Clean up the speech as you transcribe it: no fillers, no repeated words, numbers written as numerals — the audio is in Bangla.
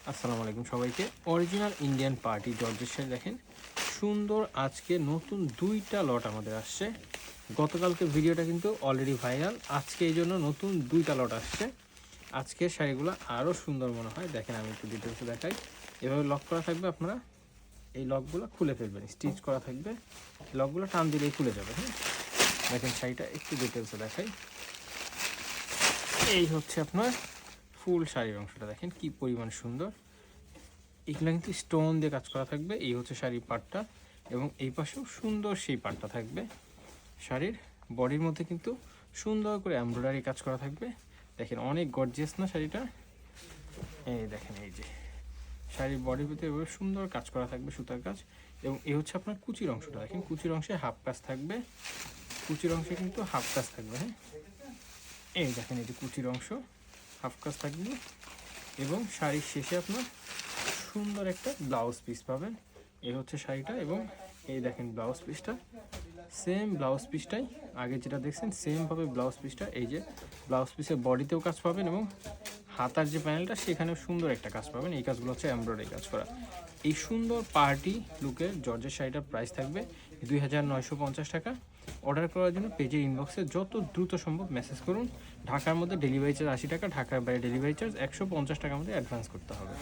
আসসালামু আলাইকুম সবাইকে। অরিজিনাল ইন্ডিয়ান পার্টি জর্জের শাড়ি দেখেন, সুন্দর। আজকে নতুন 2টা লট আমাদের আসছে। গতকালকে ভিডিওটা কিন্তু অলরেডি ভাইরাল, আজকে এই জন্য নতুন 2টা লট আসছে। আজকের শাড়িগুলো আরও সুন্দর মনে হয়। দেখেন আমি একটু ডিটেলসে দেখাই। এভাবে লক করা থাকবে, আপনারা এই লকগুলো খুলে ফেলবেন, স্টিচ করা থাকবে, লকগুলো টান দিলেই খুলে যাবে। হ্যাঁ, দেখেন শাড়িটা একটু ডিটেলসে দেখাই। এই হচ্ছে আপনার ফুল শাড়ির অংশটা, দেখেন কি পরিমাণ সুন্দর। এগুলো কিন্তু স্টোন দিয়ে কাজ করা থাকবে। এই হচ্ছে শাড়ির পাটটা, এবং এই পাশেও সুন্দর সেই পাটটা থাকবে। শাড়ির বডির মধ্যে কিন্তু সুন্দর করে এমব্রয়ডারি কাজ করা থাকবে। দেখেন অনেক গর্জিয়াস না শাড়িটা। এই দেখেন, এই যে শাড়ির বডির ভিতরে এভাবে সুন্দর কাজ করা থাকবে, সুতার কাজ। এবং এই হচ্ছে আপনার কুচির অংশটা, দেখেন কুচির অংশে হাফ কাজ থাকবে। কুচির অংশে কিন্তু হাফ কাজ থাকবে। হ্যাঁ, এই দেখেন, এই যে কুচির অংশ হাফ কাজ থাকবে। এবং শাড়ির শেষে আপনার সুন্দর একটা ব্লাউজ পিস পাবেন। এই হচ্ছে শাড়িটা, এবং এই দেখেন ব্লাউজ পিসটা, সেম ব্লাউজ পিসটাই আগে যেটা দেখছেন সেমভাবে ব্লাউজ পিসটা। এই যে ব্লাউজ পিসের বডিতেও কাজ পাবেন, এবং হাতার যে প্যানেলটা সেখানেও সুন্দর একটা কাজ পাবেন। এই কাজগুলো হচ্ছে এমব্রয়ডারি কাজ করা। এই সুন্দর পার্টি লুকের জর্জের শাড়িটার প্রাইস থাকবে 2950 টাকা। অর্ডার করার জন্য পেজের ইনবক্সে যত দ্রুত সম্ভব মেসেজ করুন। ঢাকার মধ্যে ডেলিভারি চার্জ 80 টাকা, ঢাকার বাইরে ডেলিভারি চার্জ 150 টাকার মধ্যে অ্যাডভান্স করতে হবে।